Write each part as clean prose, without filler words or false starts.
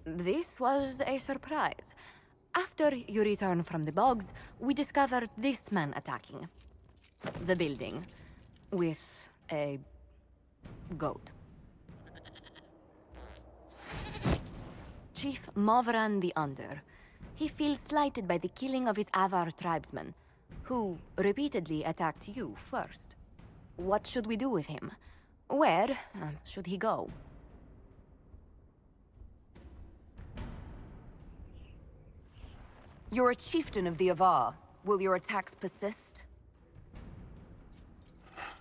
This was a surprise. After you return from the bogs, we discovered this man attacking the building with a goat. Chief Movran the Under. He feels slighted by the killing of his Avar tribesmen, who repeatedly attacked you first. What should we do with him? Where should he go? You're a chieftain of the Avar. Will your attacks persist?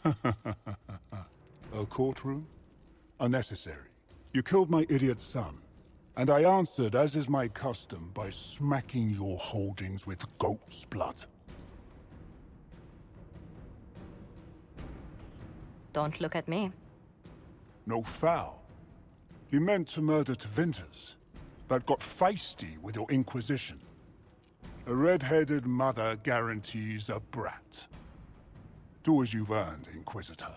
A courtroom? Unnecessary. You killed my idiot son, and I answered, as is my custom, by smacking your holdings with goat's blood. Don't look at me. No foul. You meant to murder Tevinters, but got feisty with your inquisition. A red-headed mother guarantees a brat. Do as you've earned, Inquisitor.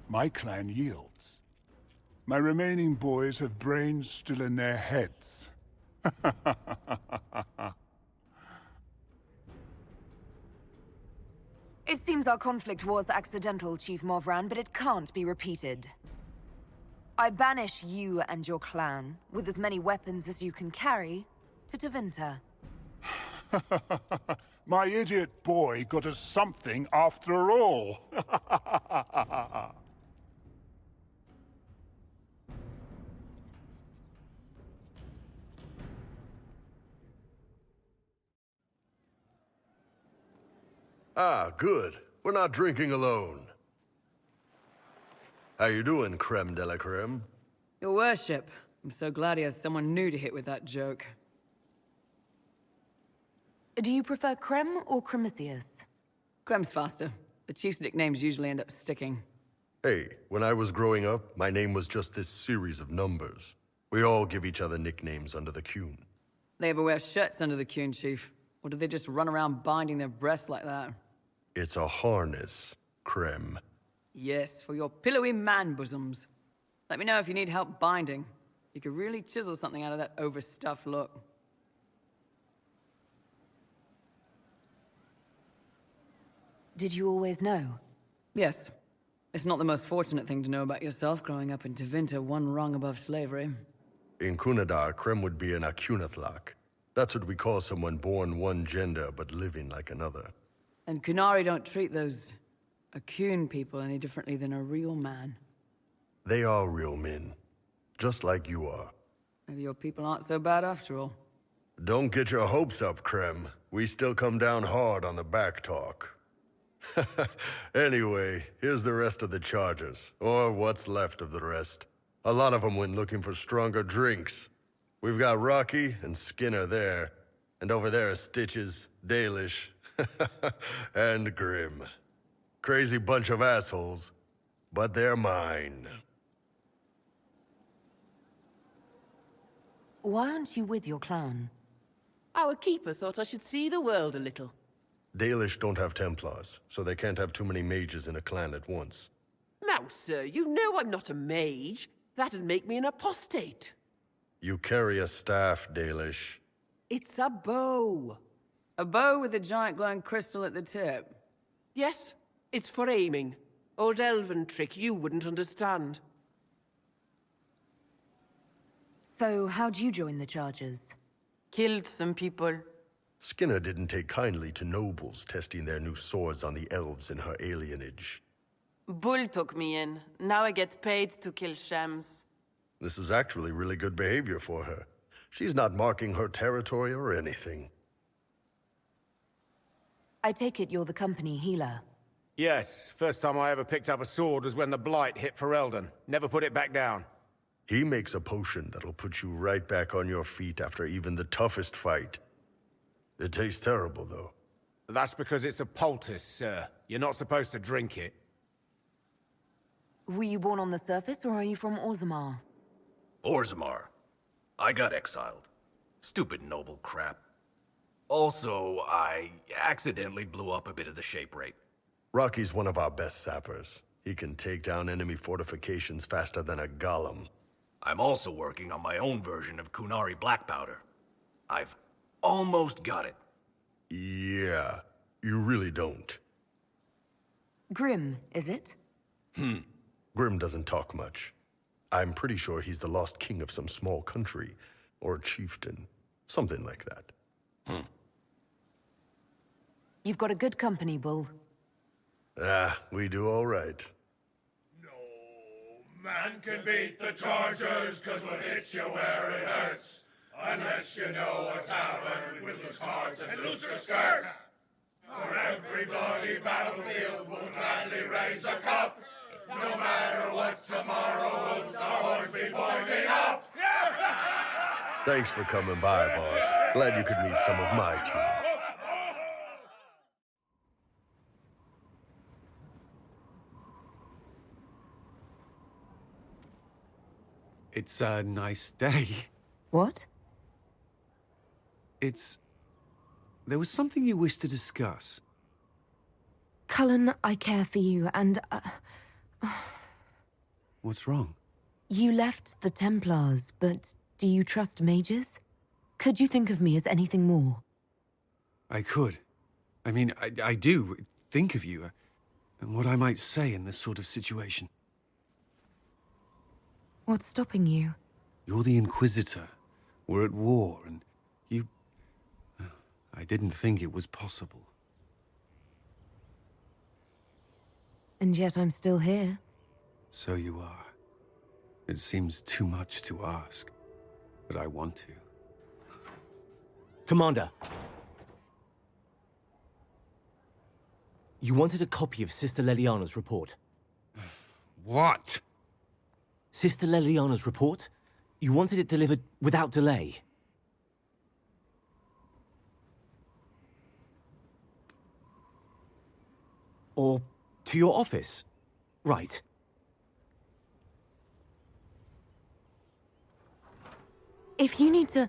My clan yields. My remaining boys have brains still in their heads. It seems our conflict was accidental, Chief Movran, but it can't be repeated. I banish you and your clan, with as many weapons as you can carry, to Tevinter. My idiot boy got us something after all. Ah, good. We're not drinking alone. How you doing, creme de la creme? Your worship. I'm so glad he has someone new to hit with that joke. Do you prefer Creme or Cremisius? Crem's faster. The chief's nicknames usually end up sticking. Hey, when I was growing up, my name was just this series of numbers. We all give each other nicknames under the Qun. They ever wear shirts under the Qun, Chief? Or do they just run around binding their breasts like that? It's a harness, creme. Yes, for your pillowy man bosoms. Let me know if you need help binding. You could really chisel something out of that overstuffed look. Did you always know? Yes. It's not the most fortunate thing to know about yourself growing up in Tevinter, one rung above slavery. In Kunadar, creme would be an Akunathlak. That's what we call someone born one gender but living like another. And Kunari don't treat those Akun people any differently than a real man. They are real men, just like you are. Maybe your people aren't so bad after all. Don't get your hopes up, creme. We still come down hard on the back talk. Anyway, here's the rest of the charges, or what's left of the rest. A lot of them went looking for stronger drinks. We've got Rocky and Skinner there, and over there are Stitches, Dalish, and Grim. Crazy bunch of assholes, but they're mine. Why aren't you with your clan? Our keeper thought I should see the world a little. Dalish don't have Templars, so they can't have too many mages in a clan at once. Now, sir, you know I'm not a mage. That'd make me an apostate. You carry a staff, Dalish. It's a bow. A bow with a giant glowing crystal at the tip. Yes, it's for aiming. Old elven trick you wouldn't understand. So, how'd you join the charges? Killed some people. Skinner didn't take kindly to nobles testing their new swords on the elves in her alienage. Bull took me in. Now I get paid to kill shams. This is actually really good behavior for her. She's not marking her territory or anything. I take it you're the company healer. Yes, first time I ever picked up a sword was when the Blight hit Ferelden. Never put it back down. He makes a potion that'll put you right back on your feet after even the toughest fight. It tastes terrible, though. That's because it's a poultice, sir. You're not supposed to drink it. Were you born on the surface, or are you from Orzammar? Orzammar. I got exiled. Stupid noble crap. Also, I accidentally blew up a bit of the shape rate. Rocky's one of our best sappers. He can take down enemy fortifications faster than a golem. I'm also working on my own version of Kunari black powder. I've almost got it. Yeah, you really don't. Grim, is it? Grim doesn't talk much. I'm pretty sure he's the lost king of some small country, or chieftain, something like that. You've got a good company, Bull. Ah, we do all right. No man can beat the Chargers, 'cause we'll hit you where it hurts. Unless you know a tavern with loose cards and looser skirts. For every bloody battlefield we'll gladly raise a cup. No matter what tomorrow holds, our horns be pointing up. Thanks for coming by, boss. Glad you could meet some of my team. It's a nice day. What? There was something you wished to discuss. Cullen, I care for you, and What's wrong? you left the Templars, but do you trust mages? Could you think of me as anything more? I could. I mean, I do think of you, and what I might say in this sort of situation. What's stopping you? You're the Inquisitor. We're at war, and you... I didn't think it was possible. And yet I'm still here. So you are. It seems too much to ask, but I want to. Commander. You wanted a copy of Sister Leliana's report. What? Sister Leliana's report? You wanted it delivered without delay. Or to your office. Right. If you need to...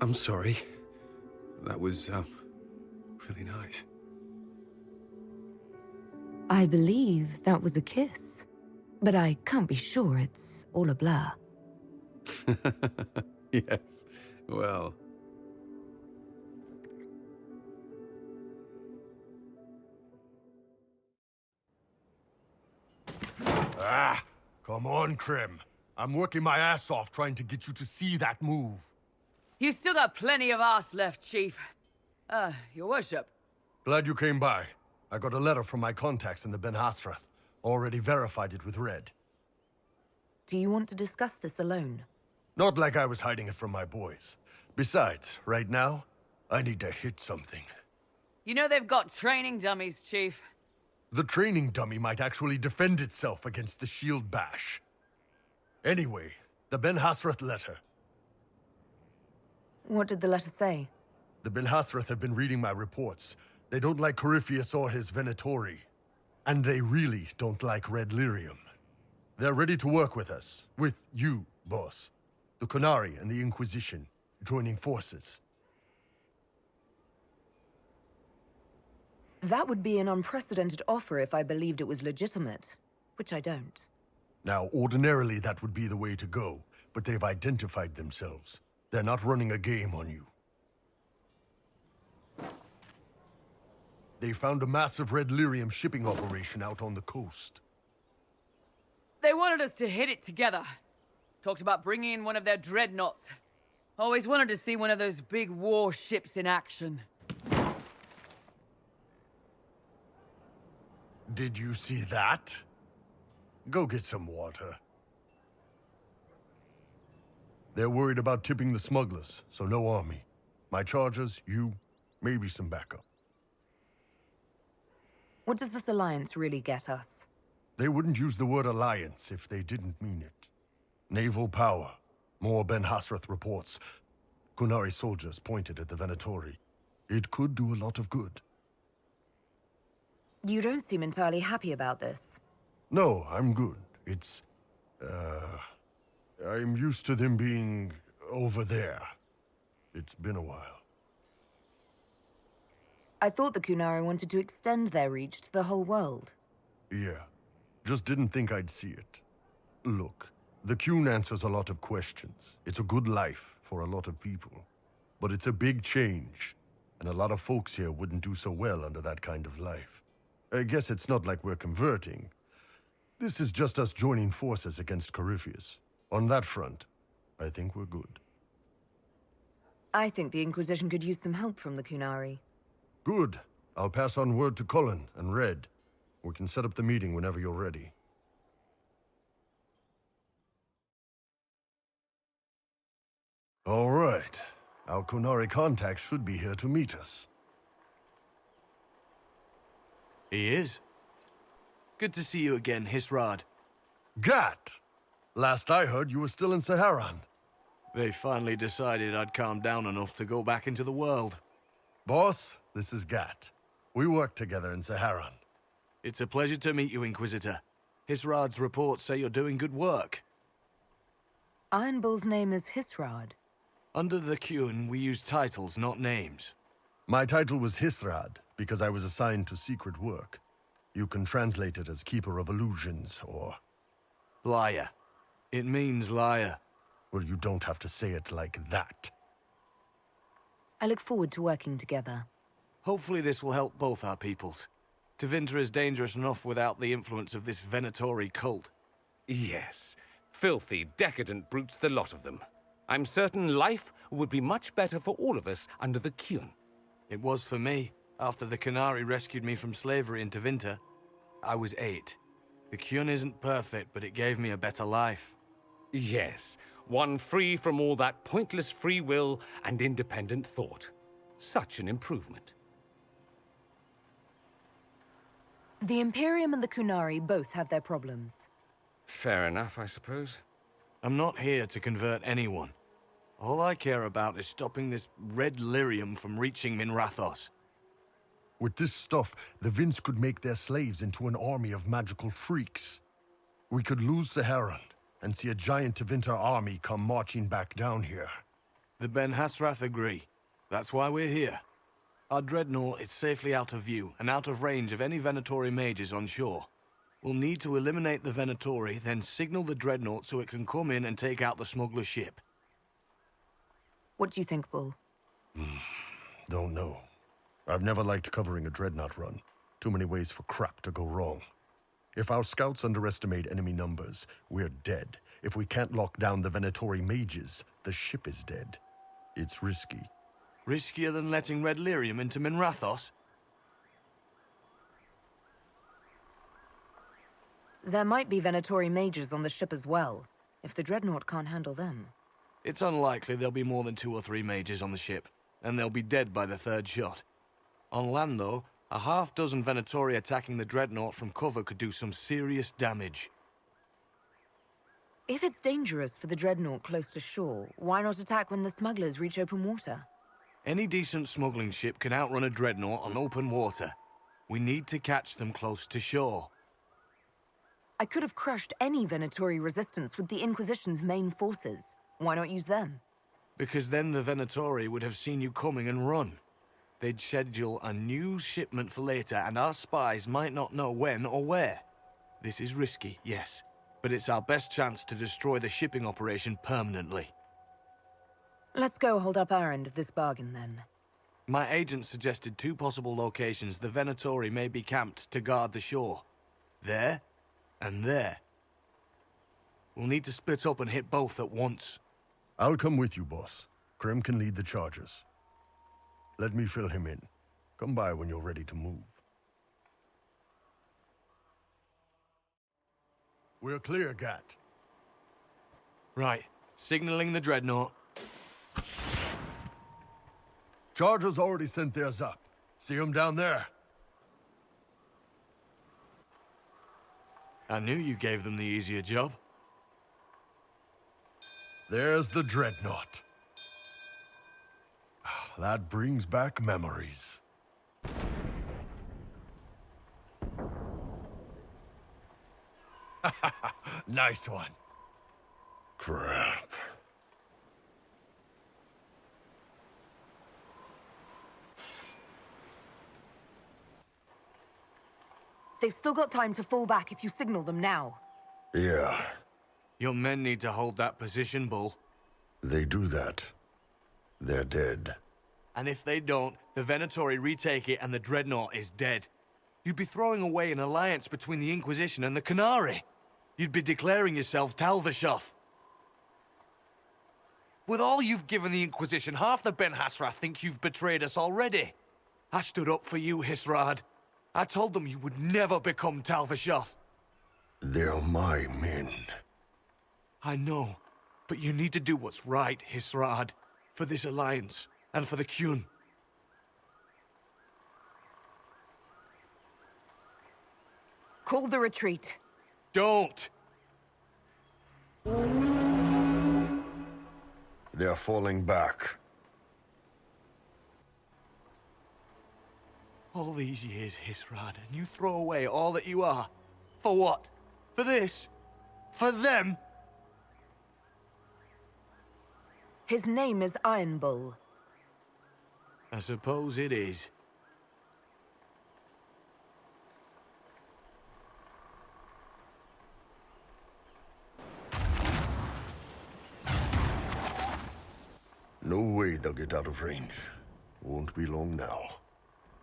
I'm sorry. That was, really nice. I believe that was a kiss. But I can't be sure, it's all a blur. Yes, well... Come on, Krim. I'm working my ass off trying to get you to see that move. You still got plenty of arse left, Chief. Your worship. Glad you came by. I got a letter from my contacts in the Ben Hasrath. Already verified it with Red. Do you want to discuss this alone? Not like I was hiding it from my boys. Besides, right now, I need to hit something. You know they've got training dummies, Chief. The training dummy might actually defend itself against the shield bash. Anyway, the Ben Hasrath letter. What did the letter say? The Ben Hasrath have been reading my reports. They don't like Corypheus or his Venatori. And they really don't like Red Lyrium. They're ready to work with us. With you, boss. The Kunari and the Inquisition, joining forces. That would be an unprecedented offer if I believed it was legitimate, which I don't. Now, ordinarily that would be the way to go, but they've identified themselves. They're not running a game on you. They found a massive Red Lyrium shipping operation out on the coast. They wanted us to hit it together. Talked about bringing in one of their dreadnoughts. Always wanted to see one of those big war ships in action. Did you see that? Go get some water. They're worried about tipping the smugglers, so no army. My charges, you, maybe some backup. What does this alliance really get us? They wouldn't use the word alliance if they didn't mean it. Naval power. More Ben Hasrath reports. Kunari soldiers pointed at the Venatori. It could do a lot of good. You don't seem entirely happy about this. No, I'm good. It's... I'm used to them being over there. It's been a while. I thought the Kunari wanted to extend their reach to the whole world. Yeah. Just didn't think I'd see it. Look, the Qun answers a lot of questions. It's a good life for a lot of people. But it's a big change, and a lot of folks here wouldn't do so well under that kind of life. I guess it's not like we're converting. This is just us joining forces against Corypheus. On that front, I think we're good. I think the Inquisition could use some help from the Kunari. Good. I'll pass on word to Cullen and Red. We can set up the meeting whenever you're ready. All right. Our Kunari contact should be here to meet us. He is. Good to see you again, Hisrad. Gat! Last I heard, you were still in Saharan. They finally decided I'd calmed down enough to go back into the world. Boss, this is Gat. We work together in Saharan. It's a pleasure to meet you, Inquisitor. Hisrad's reports say you're doing good work. Iron Bull's name is Hisrad. Under the Qun, we use titles, not names. My title was Hisrad, because I was assigned to secret work. You can translate it as Keeper of Illusions, or... Liar. It means liar. Well, you don't have to say it like that. I look forward to working together. Hopefully this will help both our peoples. Tevinter is dangerous enough without the influence of this Venatori cult. Yes. Filthy, decadent brutes, the lot of them. I'm certain life would be much better for all of us under the Qun. It was for me, after the Kunari rescued me from slavery in Tevinter. I was 8. The Qun isn't perfect, but it gave me a better life. Yes, one free from all that pointless free will and independent thought. Such an improvement. The Imperium and the Kunari both have their problems. Fair enough, I suppose. I'm not here to convert anyone. All I care about is stopping this red lyrium from reaching Minrathos. With this stuff, the Vince could make their slaves into an army of magical freaks. We could lose Saharan and see a giant Tevinter army come marching back down here. The Ben Hasrath agree. That's why we're here. Our dreadnought is safely out of view and out of range of any Venatori mages on shore. We'll need to eliminate the Venatori, then signal the dreadnought so it can come in and take out the smuggler ship. What do you think, Bull? Don't know. I've never liked covering a dreadnought run. Too many ways for crap to go wrong. If our scouts underestimate enemy numbers, we're dead. If we can't lock down the Venatori mages, the ship is dead. It's risky. Riskier than letting Red Lyrium into Minrathos? There might be Venatori mages on the ship as well, if the dreadnought can't handle them. It's unlikely there'll be more than 2 or 3 mages on the ship, and they'll be dead by the 3rd shot. On land, though, a half-dozen Venatori attacking the dreadnought from cover could do some serious damage. If it's dangerous for the dreadnought close to shore, why not attack when the smugglers reach open water? Any decent smuggling ship can outrun a dreadnought on open water. We need to catch them close to shore. I could have crushed any Venatori resistance with the Inquisition's main forces. Why not use them? Because then the Venatori would have seen you coming and run. They'd schedule a new shipment for later, and our spies might not know when or where. This is risky, yes, but it's our best chance to destroy the shipping operation permanently. Let's go hold up our end of this bargain, then. My agent suggested 2 possible locations the Venatori may be camped to guard the shore. There, and there. We'll need to split up and hit both at once. I'll come with you, boss. Krem can lead the charges. Let me fill him in. Come by when you're ready to move. We're clear, Gat. Right. Signaling the dreadnought. Chargers already sent theirs up. See them down there? I knew you gave them the easier job. There's the dreadnought. That brings back memories. Nice one. Crap. They've still got time to fall back if you signal them now. Yeah, Your men need to hold that position, Bull. they do that. They're dead. And if they don't, the Venatori retake it and the Dreadnought is dead. You'd be throwing away an alliance between the Inquisition and the Canary. You'd be declaring yourself Talvishoth. With all you've given the Inquisition, half the Ben Hassrath think you've betrayed us already. I stood up for you, Hisrad. I told them you would never become Talvishoth. They're my men. I know, but you need to do what's right, Hisrad. For this alliance, and for the Qun. Call the retreat. Don't! They're falling back. All these years, Hisrad, and you throw away all that you are. For what? For this? For them? His name is Iron Bull. I suppose it is. No way they'll get out of range. Won't be long now.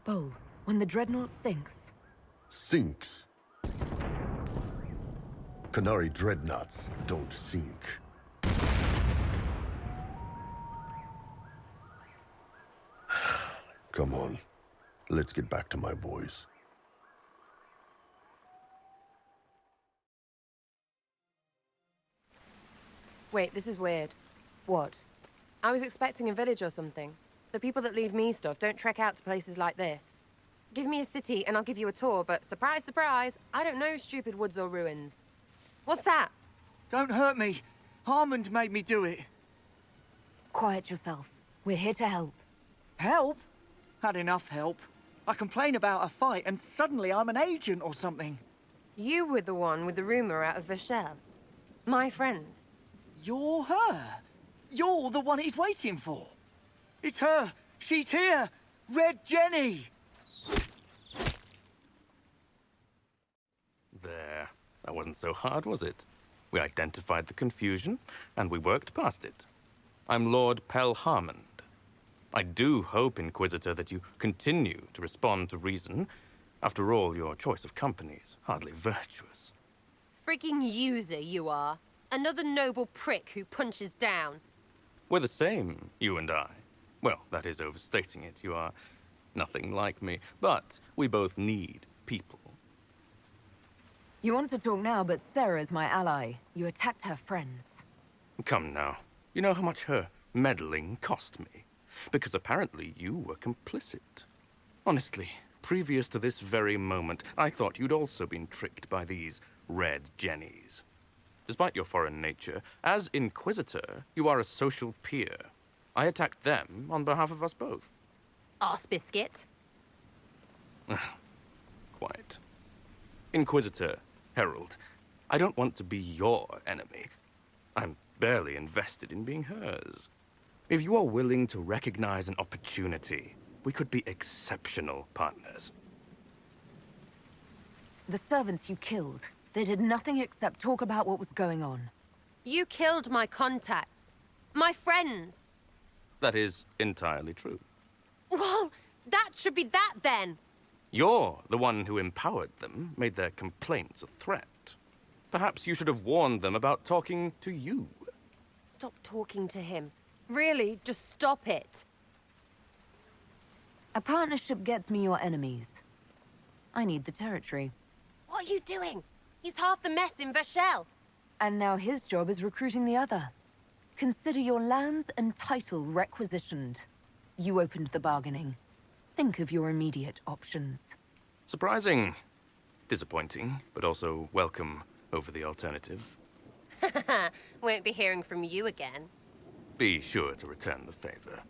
Bull, when the Dreadnought sinks... Sinks? Canary dreadnoughts don't sink. Come on. Let's get back to my boys. Wait, this is weird. What? I was expecting a village or something. The people that leave me stuff don't trek out to places like this. Give me a city and I'll give you a tour, but surprise, surprise, I don't know stupid woods or ruins. What's that? Don't hurt me. Harmond made me do it. Quiet yourself. We're here to help. Help? Had enough help. I complain about a fight and suddenly I'm an agent or something. You were the one with the rumor out of Vashel. My friend. You're her. You're the one he's waiting for. It's her. She's here. Red Jenny. There. That wasn't so hard, was it? We identified the confusion, and we worked past it. I'm Lord Pel Harmond. I do hope, Inquisitor, that you continue to respond to reason. After all, your choice of company is hardly virtuous. Freaking user, you are. Another noble prick who punches down. We're the same, you and I. Well, that is overstating it. You are nothing like me. But we both need people. You want to talk now, but Sarah's my ally. You attacked her friends. Come now. You know how much her meddling cost me. Because apparently you were complicit. Honestly, previous to this very moment, I thought you'd also been tricked by these Red Jennies. Despite your foreign nature, as Inquisitor, you are a social peer. I attacked them on behalf of us both. Arse biscuit. Quiet. Inquisitor, Herald, I don't want to be your enemy. I'm barely invested in being hers. If you are willing to recognize an opportunity, we could be exceptional partners. The servants you killed, they did nothing except talk about what was going on. You killed my contacts. My friends. That is entirely true. Well, that should be that then. You're the one who empowered them, made their complaints a threat. Perhaps you should have warned them about talking to you. Stop talking to him. Really, just stop it. A partnership gets me your enemies. I need the territory. What are you doing? He's half the mess in Vashel. And now his job is recruiting the other. Consider your lands and title requisitioned. You opened the bargaining. Think of your immediate options. Surprising. Disappointing, but also welcome over the alternative. Won't be hearing from you again. Be sure to return the favor.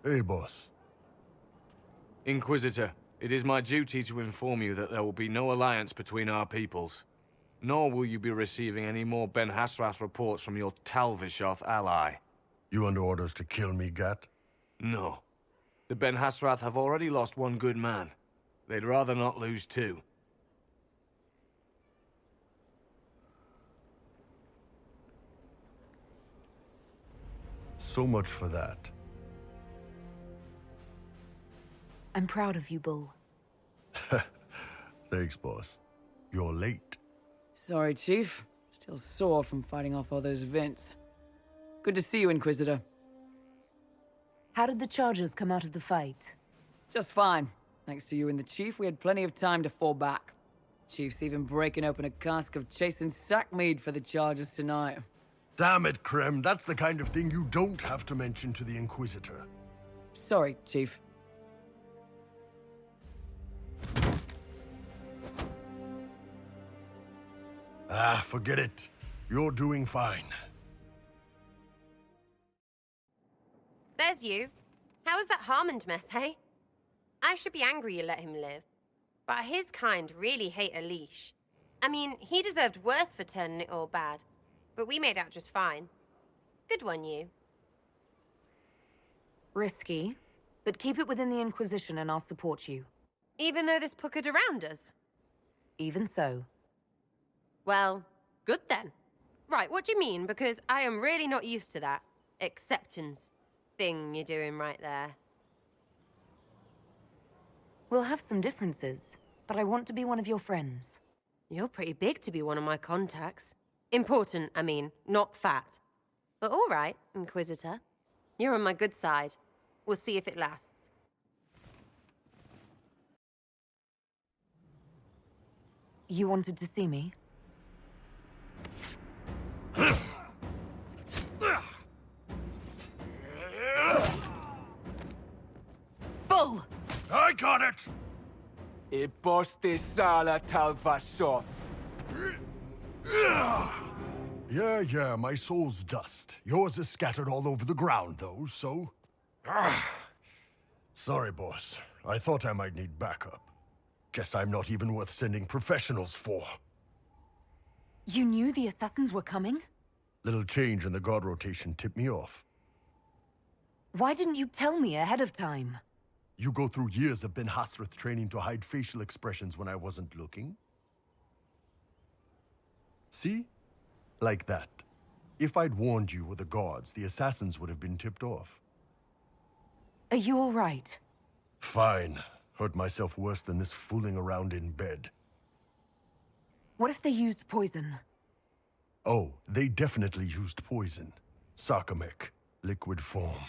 Hey, boss. Inquisitor, it is my duty to inform you that there will be no alliance between our peoples. Nor will you be receiving any more Ben Hassrath reports from your Talvishoth ally. You under orders to kill me, Gat? No. The Ben Hasrath have already lost one good man. They'd rather not lose two. So much for that. I'm proud of you, Bull. Thanks, boss. You're late. Sorry, Chief. Still sore from fighting off all those vents. Good to see you, Inquisitor. How did the Chargers come out of the fight? Just fine. Thanks to you and the Chief, we had plenty of time to fall back. Chief's even breaking open a cask of chasing sackmead for the Chargers tonight. Damn it, Krem. That's the kind of thing you don't have to mention to the Inquisitor. Sorry, Chief. Ah, forget it. You're doing fine. There's you. How was that Harmond mess, hey? I should be angry you let him live. But his kind really hate a leash. I mean, he deserved worse for turning it all bad. But we made out just fine. Good one, you. Risky, but keep it within the Inquisition and I'll support you. Even though this puckered around us? Even so. Well, good then. Right, what do you mean? Because I am really not used to that acceptance thing you're doing right there. We'll have some differences, but I want to be one of your friends. You're pretty big to be one of my contacts. Important, I mean, not fat. But all right, Inquisitor. You're on my good side. We'll see if it lasts. You wanted to see me? Bull! I got it! Iposte sala talvashoth. Yeah, my soul's dust. Yours is scattered all over the ground, though, so... Sorry, boss. I thought I might need backup. Guess I'm not even worth sending professionals for. You knew the assassins were coming? Little change in the guard rotation tipped me off. Why didn't you tell me ahead of time? You go through years of Ben Hasrath training to hide facial expressions when I wasn't looking? See? Like that. If I'd warned you were the guards, the assassins would have been tipped off. Are you all right? Fine. Hurt myself worse than this fooling around in bed. What if they used poison? Oh, they definitely used poison. Sarcomec, liquid form.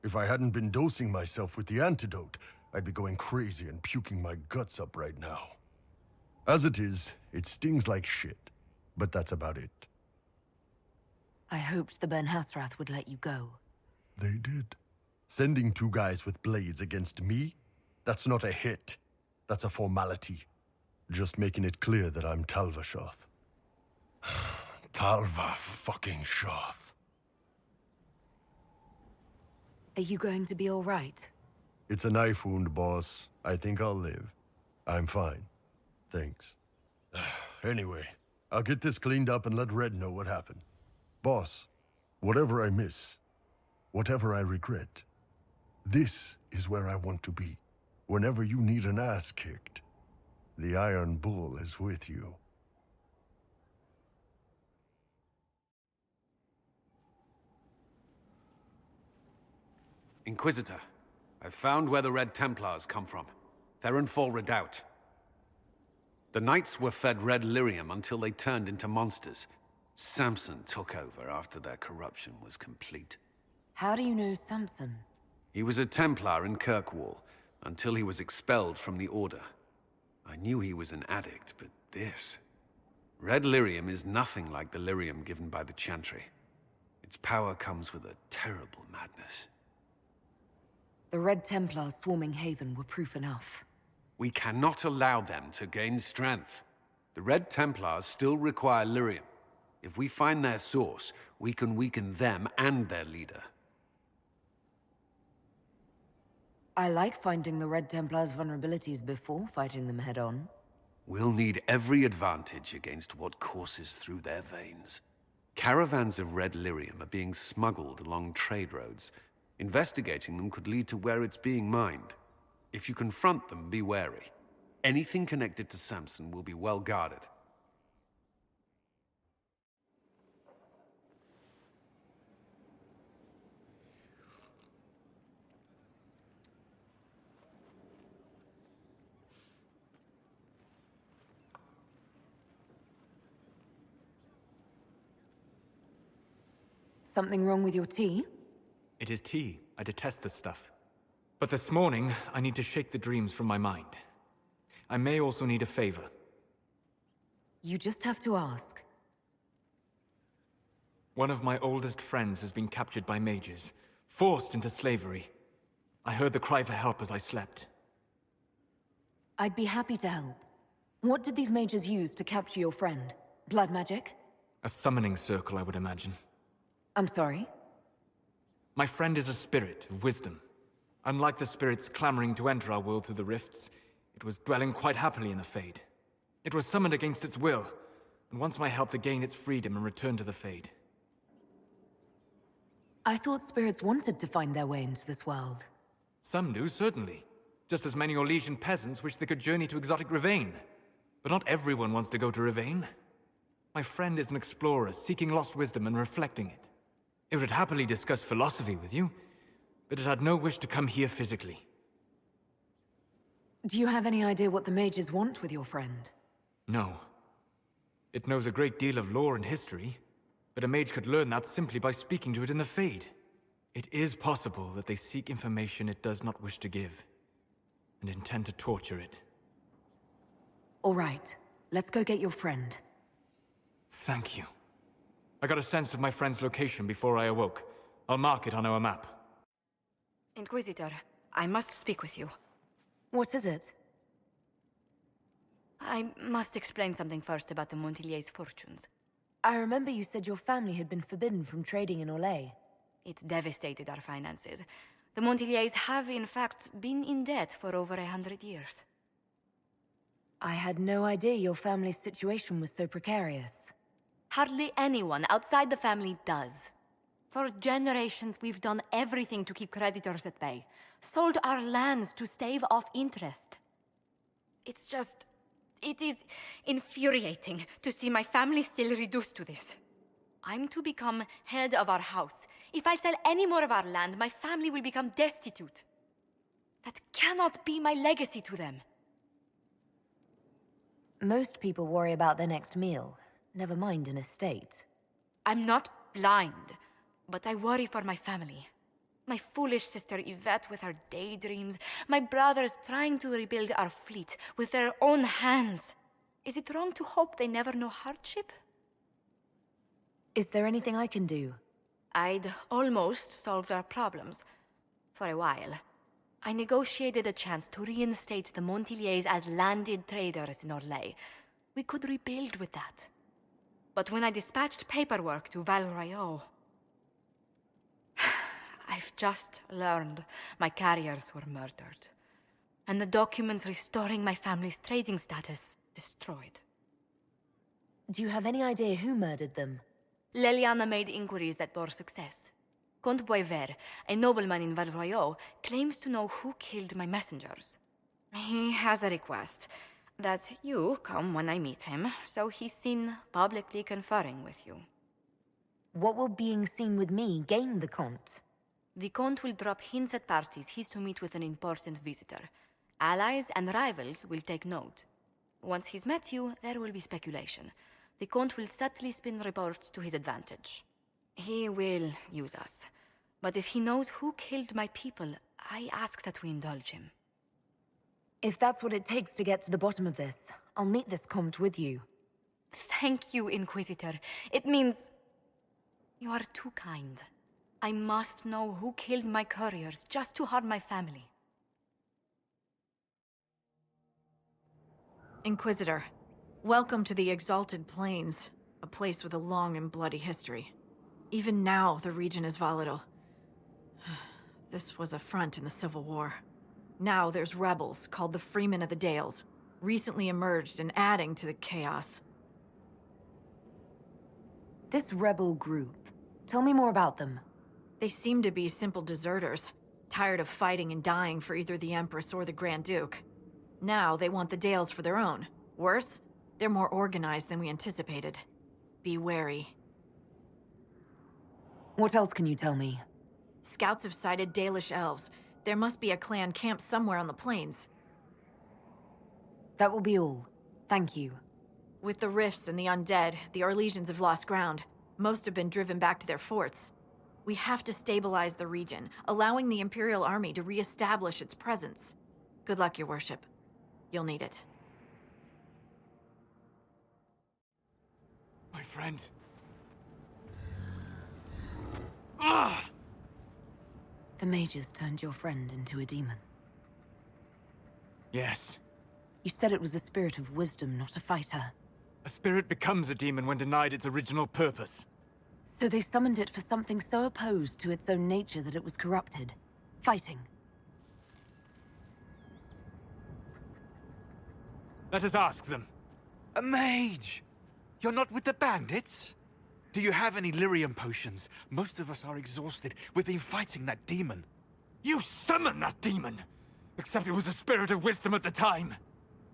If I hadn't been dosing myself with the antidote, I'd be going crazy and puking my guts up right now. As it is, it stings like shit, but that's about it. I hoped the Ben Hasrath would let you go. They did. Sending two guys with blades against me? That's not a hit. That's a formality. Just making it clear that I'm Talvashoth. Talva fucking Shoth. Are you going to be all right? It's a knife wound, boss. I think I'll live. I'm fine. Thanks. Anyway, I'll get this cleaned up and let Red know what happened. Boss, whatever I miss, whatever I regret, this is where I want to be. Whenever you need an ass kicked, the Iron Bull is with you. Inquisitor, I've found where the Red Templars come from. Therenfall Redoubt. The Knights were fed red lyrium until they turned into monsters. Samson took over after their corruption was complete. How do you know Samson? He was a Templar in Kirkwall, until he was expelled from the Order. I knew he was an addict, but this... Red lyrium is nothing like the lyrium given by the Chantry. Its power comes with a terrible madness. The Red Templars swarming Haven were proof enough. We cannot allow them to gain strength. The Red Templars still require lyrium. If we find their source, we can weaken them and their leader. I like finding the Red Templars' vulnerabilities before fighting them head-on. We'll need every advantage against what courses through their veins. Caravans of red lyrium are being smuggled along trade roads. Investigating them could lead to where it's being mined. If you confront them, be wary. Anything connected to Samson will be well guarded. Something wrong with your tea? It is tea. I detest this stuff. But this morning, I need to shake the dreams from my mind. I may also need a favor. You just have to ask. One of my oldest friends has been captured by mages, forced into slavery. I heard the cry for help as I slept. I'd be happy to help. What did these mages use to capture your friend? Blood magic? A summoning circle, I would imagine. I'm sorry? My friend is a spirit of wisdom. Unlike the spirits clamoring to enter our world through the rifts, it was dwelling quite happily in the Fade. It was summoned against its will, and wants my help to gain its freedom and return to the Fade. I thought spirits wanted to find their way into this world. Some do, certainly. Just as many Orlesian peasants wish they could journey to exotic Rivain. But not everyone wants to go to Rivain. My friend is an explorer, seeking lost wisdom and reflecting it. It would happily discuss philosophy with you, but it had no wish to come here physically. Do you have any idea what the mages want with your friend? No. It knows a great deal of lore and history, but a mage could learn that simply by speaking to it in the Fade. It is possible that they seek information it does not wish to give, and intend to torture it. All right, let's go get your friend. Thank you. I got a sense of my friend's location before I awoke. I'll mark it on our map. Inquisitor, I must speak with you. What is it? I must explain something first about the Montilier's fortunes. I remember you said your family had been forbidden from trading in Orlais. It's devastated our finances. The Montilier's have, in fact, been in debt for over 100 years. I had no idea your family's situation was so precarious. Hardly anyone outside the family does. For generations, we've done everything to keep creditors at bay. Sold our lands to stave off interest. It's just... it is infuriating to see my family still reduced to this. I'm to become head of our house. If I sell any more of our land, my family will become destitute. That cannot be my legacy to them. Most people worry about their next meal. Never mind an estate. I'm not blind, but I worry for my family. My foolish sister Yvette with her daydreams. My brothers trying to rebuild our fleet with their own hands. Is it wrong to hope they never know hardship? Is there anything I can do? I'd almost solved our problems. For a while. I negotiated a chance to reinstate the Montiliers as landed traders in Orlais. We could rebuild with that. But when I dispatched paperwork to Val Royeaux, I've just learned my carriers were murdered. And the documents restoring my family's trading status destroyed. Do you have any idea who murdered them? Ellana made inquiries that bore success. Comte Boisvert, a nobleman in Val Royeaux, claims to know who killed my messengers. He has a request that you come when I meet him, so he's seen publicly conferring with you. What will being seen with me gain the Comte? The Comte will drop hints at parties he's to meet with an important visitor. Allies and rivals will take note. Once he's met you, there will be speculation. The Comte will subtly spin reports to his advantage. He will use us. But if he knows who killed my people, I ask that we indulge him. If that's what it takes to get to the bottom of this, I'll meet this Comte with you. Thank you, Inquisitor. It means... you are too kind. I must know who killed my couriers just to harm my family. Inquisitor, welcome to the Exalted Plains, a place with a long and bloody history. Even now, the region is volatile. This was a front in the Civil War. Now there's rebels called the Freemen of the Dales, recently emerged and adding to the chaos. This rebel group. Tell me more about them. They seem to be simple deserters, tired of fighting and dying for either the Empress or the Grand Duke. Now they want the Dales for their own. Worse, they're more organized than we anticipated. Be wary. What else can you tell me? Scouts have sighted Dalish elves. There must be a clan camped somewhere on the plains. That will be all. Thank you. With the rifts and the undead, the Orlesians have lost ground. Most have been driven back to their forts. We have to stabilize the region, allowing the Imperial Army to re-establish its presence. Good luck, Your Worship. You'll need it. My friend. Ah! The mages turned your friend into a demon. Yes. You said it was a spirit of wisdom, not a fighter. A spirit becomes a demon when denied its original purpose. So they summoned it for something so opposed to its own nature that it was corrupted. Fighting. Let us ask them. A mage! You're not with the bandits? Do you have any lyrium potions? Most of us are exhausted. We've been fighting that demon. You summoned that demon! Except it was a spirit of wisdom at the time.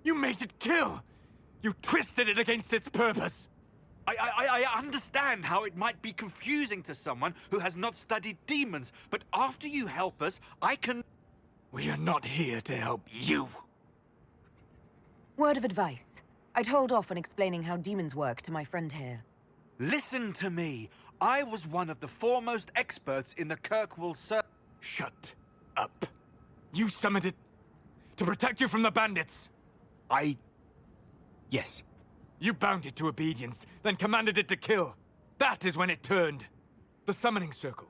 You made it kill! You twisted it against its purpose! I understand how it might be confusing to someone who has not studied demons, but after you help us, I can... We are not here to help you. Word of advice. I'd hold off on explaining how demons work to my friend here. Listen to me. I was one of the foremost experts in the Kirkwall Shut up. You summoned it to protect you from the bandits. Yes. You bound it to obedience, then commanded it to kill. That is when it turned. The summoning circle.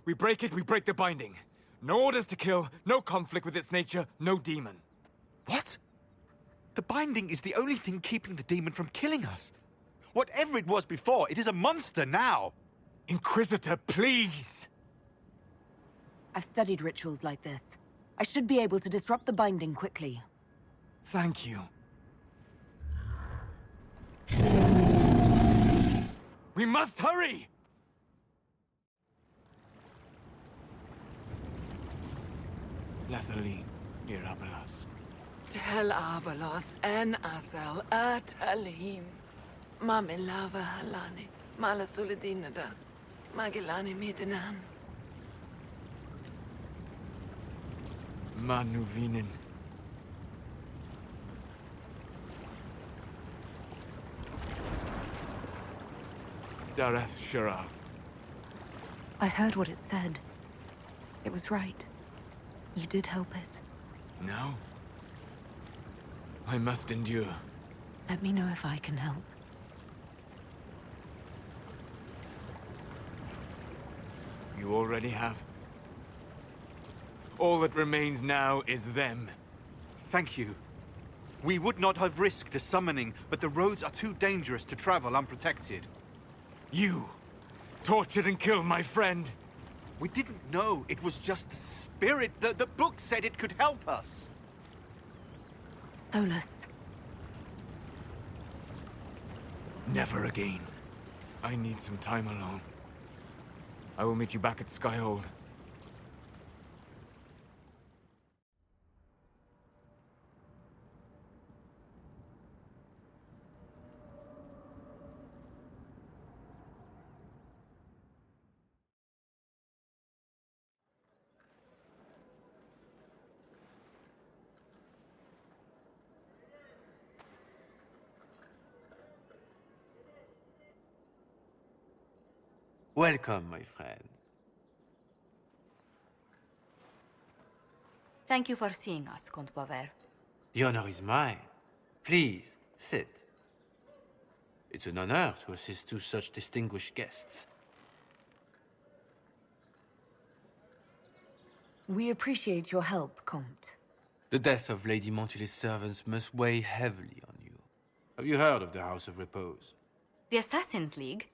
We break it, we break the binding. No orders to kill, no conflict with its nature, no demon. What? The binding is the only thing keeping the demon from killing us. Whatever it was before, it is a monster now. Inquisitor, please! I've studied rituals like this. I should be able to disrupt the binding quickly. Thank you. We must hurry! Lavellan, Mirabelas. Tel Abalos en Asel Atalim. Mamilava Halani. Malasuladinadas. Magilani Midinan. Manuvinen. Dareth Shiral. I heard what it said. It was right. You did help it. No. I must endure. Let me know if I can help. You already have. All that remains now is them. Thank you. We would not have risked the summoning, but the roads are too dangerous to travel unprotected. You tortured and killed my friend. We didn't know it was just the spirit. The book said it could help us. Solus. Never again. I need some time alone. I will meet you back at Skyhold. Welcome, my friend. Thank you for seeing us, Comte Bover. The honor is mine. Please, sit. It's an honor to assist two such distinguished guests. We appreciate your help, Comte. The death of Lady Montily's servants must weigh heavily on you. Have you heard of the House of Repose? The Assassin's League?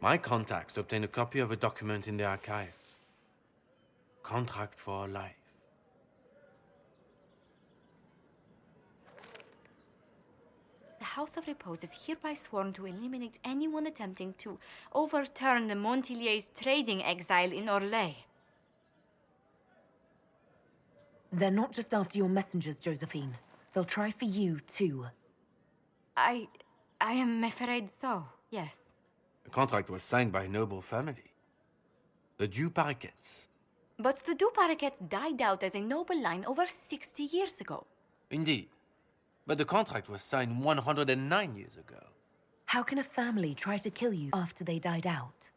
My contacts obtained a copy of a document in the archives. Contract for life. The House of Repose is hereby sworn to eliminate anyone attempting to overturn the Montillier's trading exile in Orlais. They're not just after your messengers, Josephine. They'll try for you, too. I am afraid so, yes. The contract was signed by a noble family. The Du Paraquets. But the Du Paraquets died out as a noble line over 60 years ago. Indeed. But the contract was signed 109 years ago. How can a family try to kill you after they died out?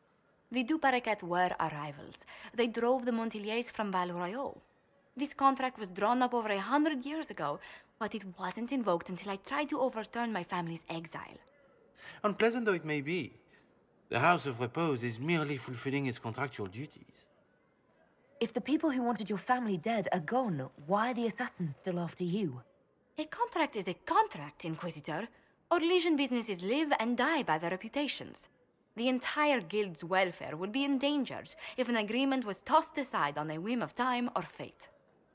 The Du Paraquets were our rivals. They drove the Montiliers from Val Royaux. This contract was drawn up over 100 years ago, but it wasn't invoked until I tried to overturn my family's exile. Unpleasant though it may be, the House of Repose is merely fulfilling its contractual duties. If the people who wanted your family dead are gone, why are the assassins still after you? A contract is a contract, Inquisitor. Orlesian businesses live and die by their reputations. The entire guild's welfare would be endangered if an agreement was tossed aside on a whim of time or fate.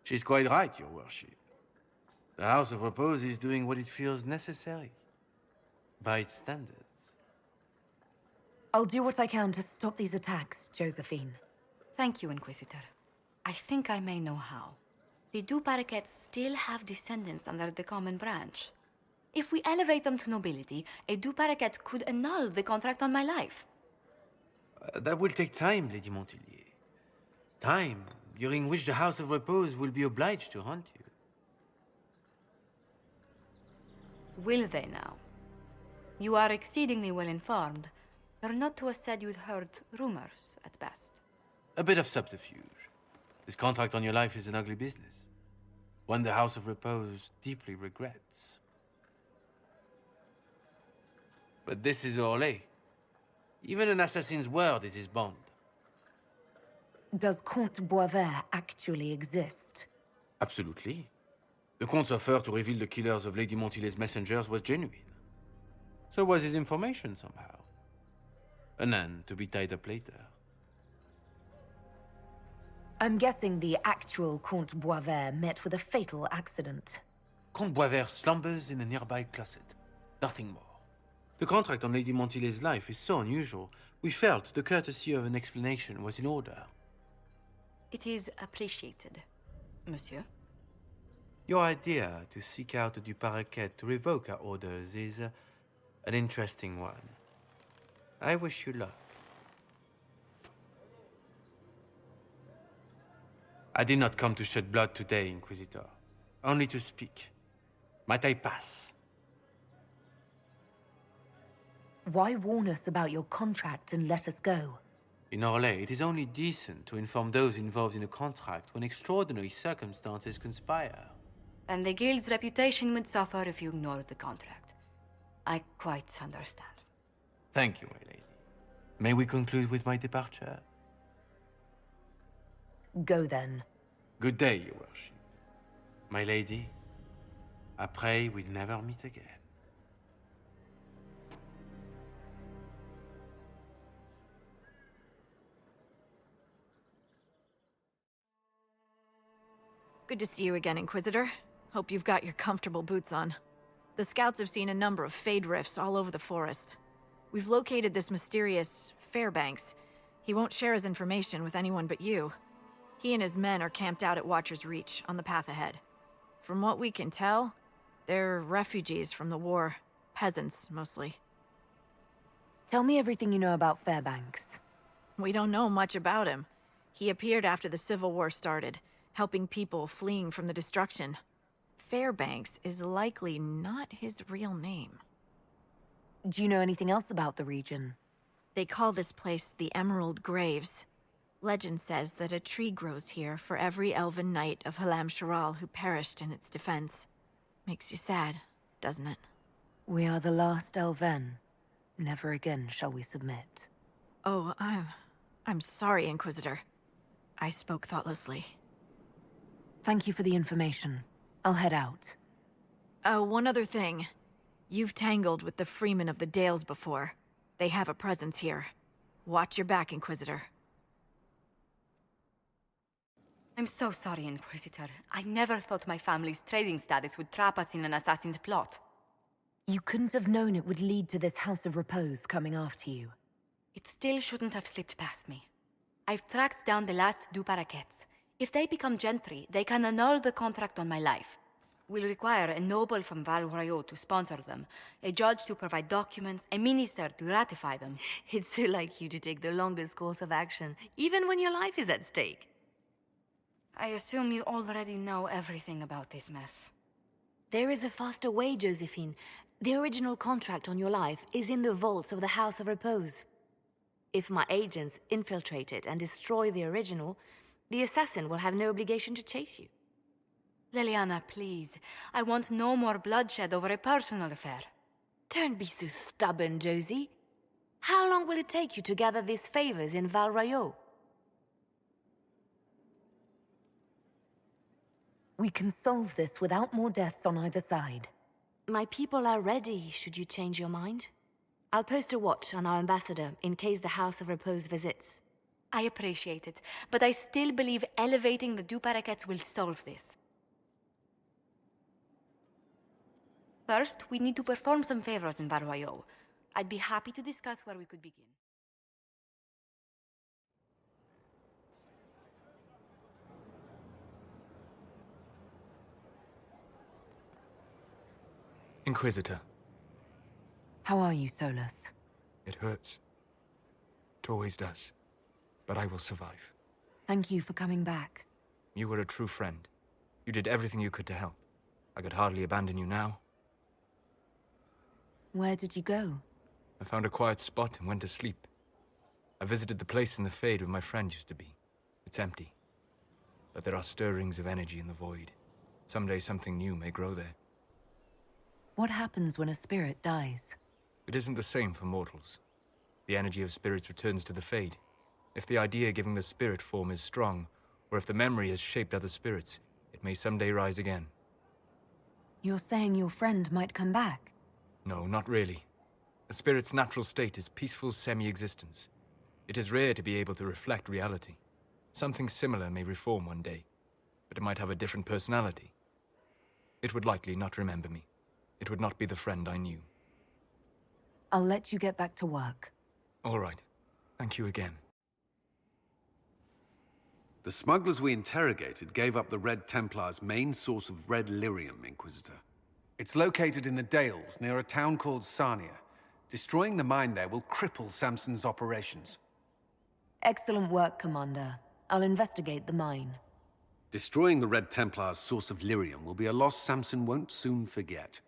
She's quite right, Your Worship. The House of Repose is doing what it feels necessary, by its standards. I'll do what I can to stop these attacks, Josephine. Thank you, Inquisitor. I think I may know how. The Du Paraquets still have descendants under the common branch. If we elevate them to nobility, a Du Paraquet could annul the contract on my life. That will take time, Lady Montilier. Time during which the House of Repose will be obliged to hunt you. Will they now? You are exceedingly well informed. You're not to have said you'd heard rumors, at best. A bit of subterfuge. This contract on your life is an ugly business. One the House of Repose deeply regrets. But this is Orlais. Even an assassin's word is his bond. Does Comte Boisvert actually exist? Absolutely. The Comte's offer to reveal the killers of Lady Montilier's messengers was genuine. So was his information somehow. An end to be tied up later. I'm guessing the actual Comte Boisvert met with a fatal accident. Comte Boisvert slumbers in a nearby closet. Nothing more. The contract on Lady Montilier's life is so unusual, we felt the courtesy of an explanation was in order. It is appreciated, monsieur. Your idea to seek out the Du Paraquet to revoke our orders is an interesting one. I wish you luck. I did not come to shed blood today, Inquisitor. Only to speak. Might I pass? Why warn us about your contract and let us go? In Orlais, it is only decent to inform those involved in a contract when extraordinary circumstances conspire. And the guild's reputation would suffer if you ignored the contract. I quite understand. Thank you, my lady. May we conclude with my departure? Go then. Good day, Your Worship. My lady, I pray we never meet again. Good to see you again, Inquisitor. Hope you've got your comfortable boots on. The scouts have seen a number of fade rifts all over the forest. We've located this mysterious Fairbanks. He won't share his information with anyone but you. He and his men are camped out at Watcher's Reach, on the path ahead. From what we can tell, they're refugees from the war. Peasants, mostly. Tell me everything you know about Fairbanks. We don't know much about him. He appeared after the Civil War started, helping people fleeing from the destruction. Fairbanks is likely not his real name. Do you know anything else about the region? They call this place the Emerald Graves. Legend says that a tree grows here for every elven knight of Halam Sharal who perished in its defense. Makes you sad, doesn't it? We are the last Elven. Never again shall we submit. Oh, I'm sorry, Inquisitor. I spoke thoughtlessly. Thank you for the information. I'll head out. One other thing. You've tangled with the Freemen of the Dales before. They have a presence here. Watch your back, Inquisitor. I'm so sorry, Inquisitor. I never thought my family's trading status would trap us in an assassin's plot. You couldn't have known it would lead to this House of Repose coming after you. It still shouldn't have slipped past me. I've tracked down the last du Paraquets. If they become gentry, they can annul the contract on my life. We'll require a noble from Val Royeaux to sponsor them, a judge to provide documents, a minister to ratify them. It's so like you to take the longest course of action, even when your life is at stake. I assume you already know everything about this mess. There is a faster way, Josephine. The original contract on your life is in the vaults of the House of Repose. If my agents infiltrate it and destroy the original, the assassin will have no obligation to chase you. Leliana, please. I want no more bloodshed over a personal affair. Don't be so stubborn, Josie. How long will it take you to gather these favors in Val Royeaux? We can solve this without more deaths on either side. My people are ready, should you change your mind. I'll post a watch on our ambassador in case the House of Repose visits. I appreciate it, but I still believe elevating the du Paraquets will solve this. First, we need to perform some favors in Val Royeaux. I'd be happy to discuss where we could begin. Inquisitor. How are you, Solus? It hurts. It always does. But I will survive. Thank you for coming back. You were a true friend. You did everything you could to help. I could hardly abandon you now. Where did you go? I found a quiet spot and went to sleep. I visited the place in the Fade where my friend used to be. It's empty. But there are stirrings of energy in the void. Someday something new may grow there. What happens when a spirit dies? It isn't the same for mortals. The energy of spirits returns to the Fade. If the idea giving the spirit form is strong, or if the memory has shaped other spirits, it may someday rise again. You're saying your friend might come back? No, not really. A spirit's natural state is peaceful semi-existence. It is rare to be able to reflect reality. Something similar may reform one day, but it might have a different personality. It would likely not remember me. It would not be the friend I knew. I'll let you get back to work. All right. Thank you again. The smugglers we interrogated gave up the Red Templar's main source of red lyrium, Inquisitor. It's located in the Dales, near a town called Sarnia. Destroying the mine there will cripple Samson's operations. Excellent work, Commander. I'll investigate the mine. Destroying the Red Templar's source of lyrium will be a loss Samson won't soon forget.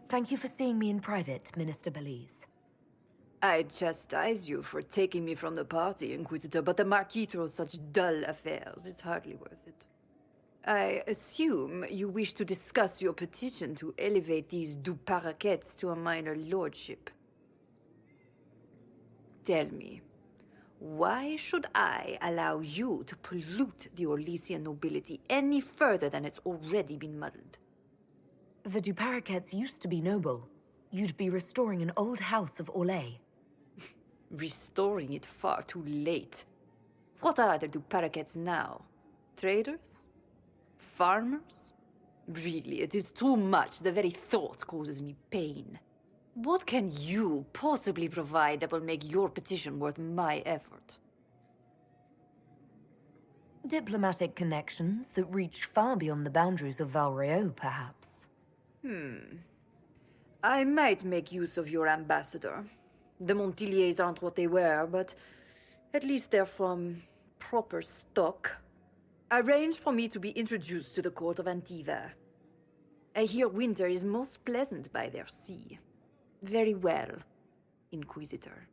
Thank you for seeing me in private, Minister Belize. I'd chastise you for taking me from the party, Inquisitor, but the Marquis throws such dull affairs. It's hardly worth it. I assume you wish to discuss your petition to elevate these du Paraquets to a minor lordship. Tell me, why should I allow you to pollute the Orlesian nobility any further than it's already been muddled? The du Paraquets used to be noble. You'd be restoring an old house of Orlais. Restoring it far too late. What are the du Paraquets now? Traders? Farmers? Really, it is too much. The very thought causes me pain. What can you possibly provide that will make your petition worth my effort? Diplomatic connections that reach far beyond the boundaries of Val Royeaux, perhaps. I might make use of your ambassador. The Montiliers aren't what they were, but at least they're from proper stock. Arrange for me to be introduced to the court of Antiver. I hear winter is most pleasant by their sea. Very well, Inquisitor.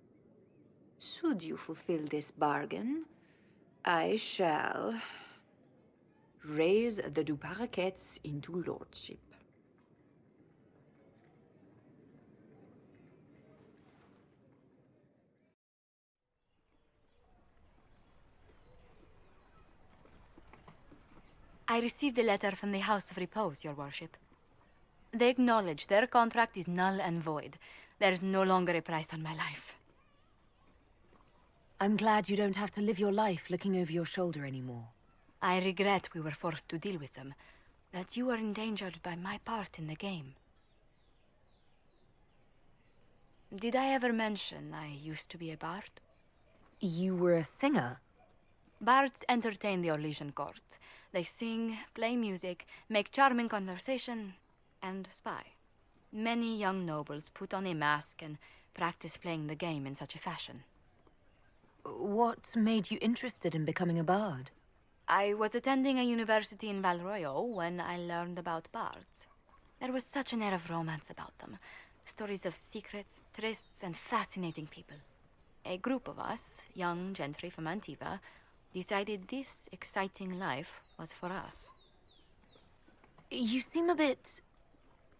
Should you fulfill this bargain, I shall raise the du Paraquets into lordship. I received a letter from the House of Repose, Your Worship. They acknowledge their contract is null and void. There is no longer a price on my life. I'm glad you don't have to live your life looking over your shoulder anymore. I regret we were forced to deal with them, that you were endangered by my part in the game. Did I ever mention I used to be a bard? You were a singer? Bards entertain the Orlesian court. They sing, play music, make charming conversation, and spy. Many young nobles put on a mask and practice playing the game in such a fashion. What made you interested in becoming a bard? I was attending a university in Valroyo when I learned about bards. There was such an air of romance about them. Stories of secrets, trysts, and fascinating people. A group of us, young gentry from Antiva, decided this exciting life was for us. You seem a bit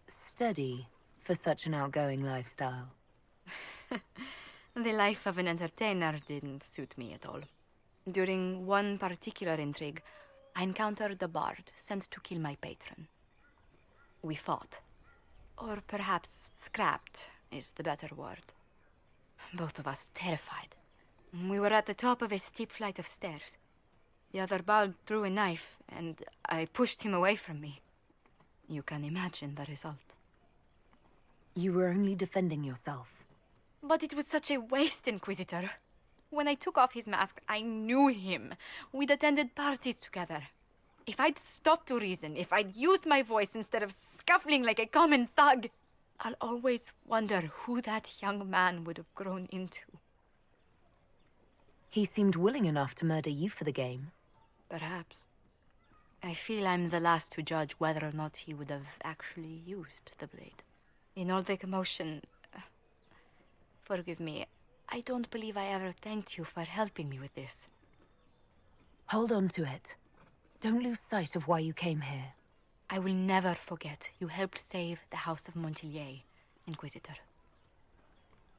steady for such an outgoing lifestyle. The life of an entertainer didn't suit me at all. During one particular intrigue, I encountered a bard sent to kill my patron. We fought. Or perhaps scrapped is the better word. Both of us terrified. We were at the top of a steep flight of stairs. The other bard threw a knife, and I pushed him away from me. You can imagine the result. You were only defending yourself. But it was such a waste, Inquisitor. When I took off his mask, I knew him. We'd attended parties together. If I'd stopped to reason, if I'd used my voice instead of scuffling like a common thug, I'll always wonder who that young man would have grown into. He seemed willing enough to murder you for the game. Perhaps. I feel I'm the last to judge whether or not he would have actually used the blade. In all the commotion... forgive me, I don't believe I ever thanked you for helping me with this. Hold on to it. Don't lose sight of why you came here. I will never forget you helped save the House of Montilyet, Inquisitor.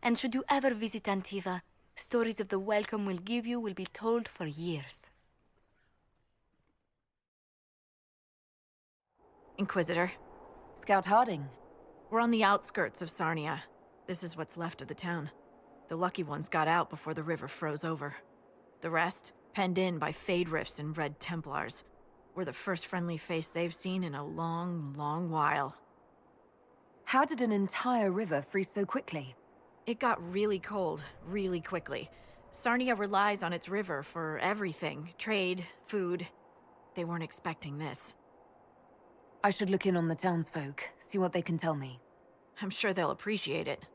And should you ever visit Antiva, stories of the welcome we'll give you will be told for years. Inquisitor. Scout Harding. We're on the outskirts of Sarnia. This is what's left of the town. The lucky ones got out before the river froze over. The rest, penned in by Fade Rifts and Red Templars. We're the first friendly face they've seen in a long, long while. How did an entire river freeze so quickly? It got really cold, really quickly. Sarnia relies on its river for everything. Trade, food. They weren't expecting this. I should look in on the townsfolk, see what they can tell me. I'm sure they'll appreciate it.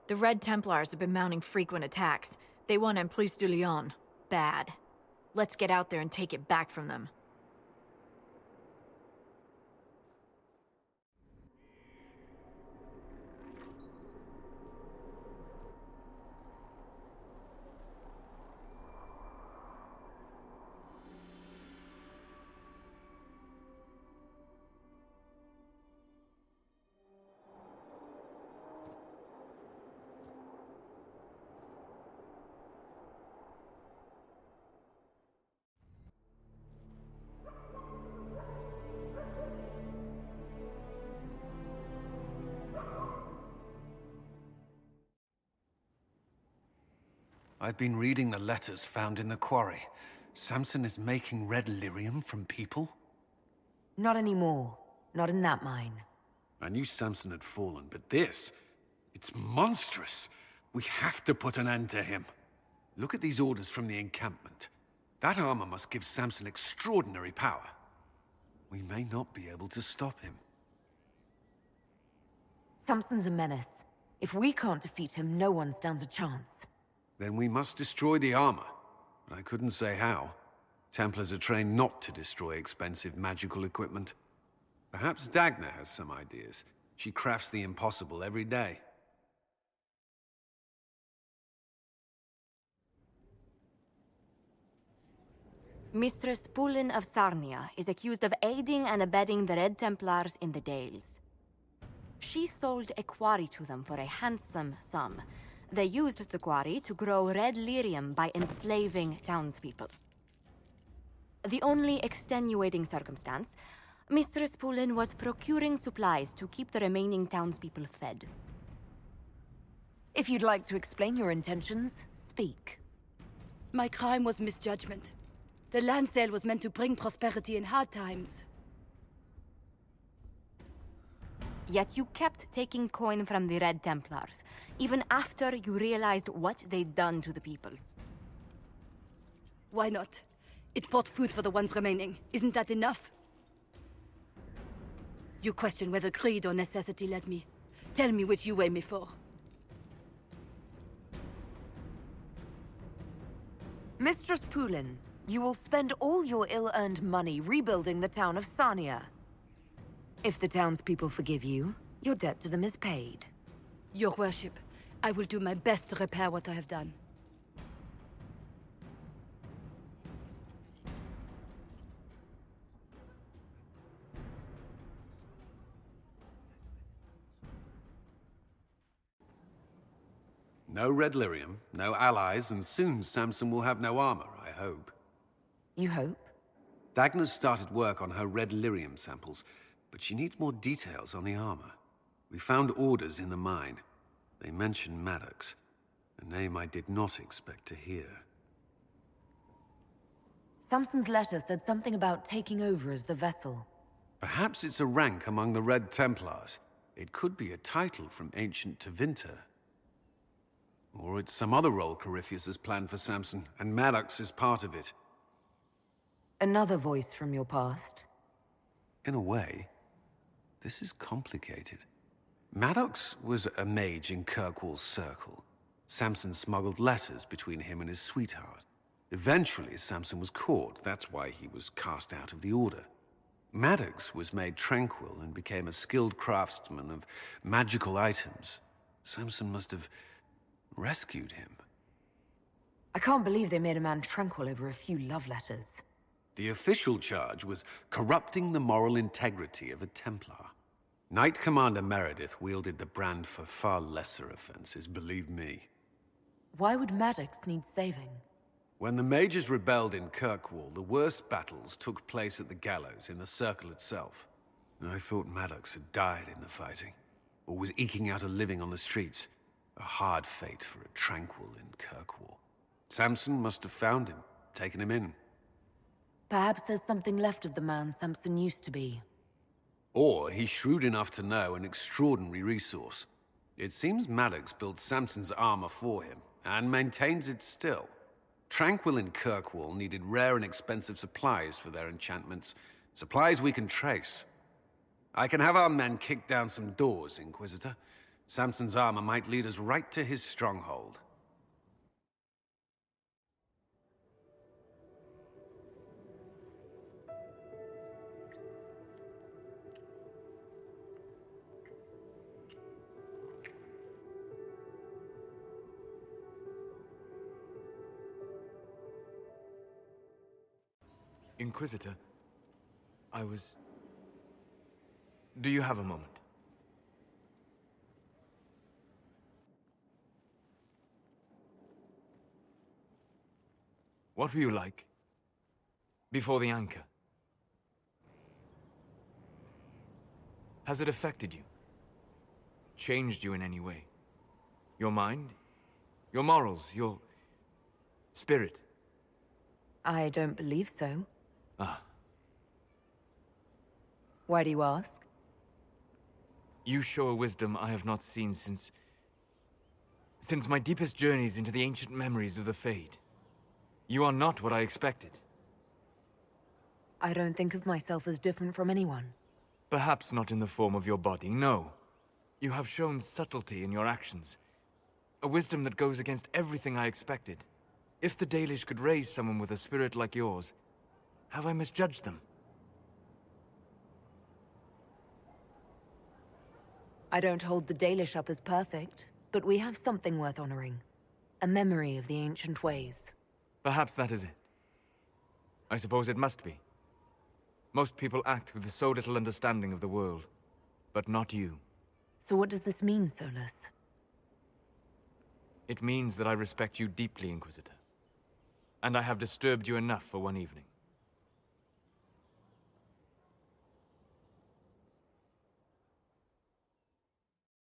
The Red Templars have been mounting frequent attacks. They want Emprise de Lyon. Bad. Let's get out there and take it back from them. I've been reading the letters found in the quarry. Samson is making red lyrium from people? Not anymore. Not in that mine. I knew Samson had fallen, but this... it's monstrous. We have to put an end to him. Look at these orders from the encampment. That armor must give Samson extraordinary power. We may not be able to stop him. Samson's a menace. If we can't defeat him, no one stands a chance. Then we must destroy the armor. But I couldn't say how. Templars are trained not to destroy expensive magical equipment. Perhaps Dagna has some ideas. She crafts the impossible every day. Mistress Pulin of Sarnia is accused of aiding and abetting the Red Templars in the Dales. She sold a quarry to them for a handsome sum. They used the quarry to grow red lyrium by enslaving townspeople. The only extenuating circumstance, Mistress Poulin was procuring supplies to keep the remaining townspeople fed. If you'd like to explain your intentions, speak. My crime was misjudgment. The land sale was meant to bring prosperity in hard times. Yet you kept taking coin from the Red Templars, even after you realized what they'd done to the people. Why not? It bought food for the ones remaining. Isn't that enough? You question whether greed or necessity led me. Tell me which you weigh me for. Mistress Poulin, you will spend all your ill-earned money rebuilding the town of Sarnia. If the townspeople forgive you, your debt to them is paid. Your worship, I will do my best to repair what I have done. No red lyrium, no allies, and soon Samson will have no armor, I hope. You hope? Dagna's started work on her red lyrium samples, but she needs more details on the armor. We found orders in the mine. They mention Maddox, a name I did not expect to hear. Samson's letter said something about taking over as the vessel. Perhaps it's a rank among the Red Templars. It could be a title from ancient Tevinter. Or it's some other role Corypheus has planned for Samson, and Maddox is part of it. Another voice from your past? In a way, this is complicated. Maddox was a mage in Kirkwall's circle. Samson smuggled letters between him and his sweetheart. Eventually, Samson was caught. That's why he was cast out of the Order. Maddox was made tranquil and became a skilled craftsman of magical items. Samson must have rescued him. I can't believe they made a man tranquil over a few love letters. The official charge was corrupting the moral integrity of a Templar. Knight Commander Meredith wielded the brand for far lesser offenses, believe me. Why would Maddox need saving? When the mages rebelled in Kirkwall, the worst battles took place at the gallows in the circle itself. I thought Maddox had died in the fighting, or was eking out a living on the streets. A hard fate for a tranquil in Kirkwall. Samson must have found him, taken him in. Perhaps there's something left of the man Samson used to be. Or he's shrewd enough to know an extraordinary resource. It seems Maddox built Samson's armor for him, and maintains it still. Tranquil and Kirkwall needed rare and expensive supplies for their enchantments. Supplies we can trace. I can have our men kick down some doors, Inquisitor. Samson's armor might lead us right to his stronghold. Inquisitor, Do you have a moment? What were you like before the anchor? Has it affected you? Changed you in any way? Your mind? Your morals? Your spirit? I don't believe so. Ah. Why do you ask? You show a wisdom I have not seen since my deepest journeys into the ancient memories of the Fade. You are not what I expected. I don't think of myself as different from anyone. Perhaps not in the form of your body, no. You have shown subtlety in your actions. A wisdom that goes against everything I expected. If the Dalish could raise someone with a spirit like yours, have I misjudged them? I don't hold the Dalish up as perfect, but we have something worth honoring. A memory of the ancient ways. Perhaps that is it. I suppose it must be. Most people act with so little understanding of the world, but not you. So what does this mean, Solus? It means that I respect you deeply, Inquisitor. And I have disturbed you enough for one evening.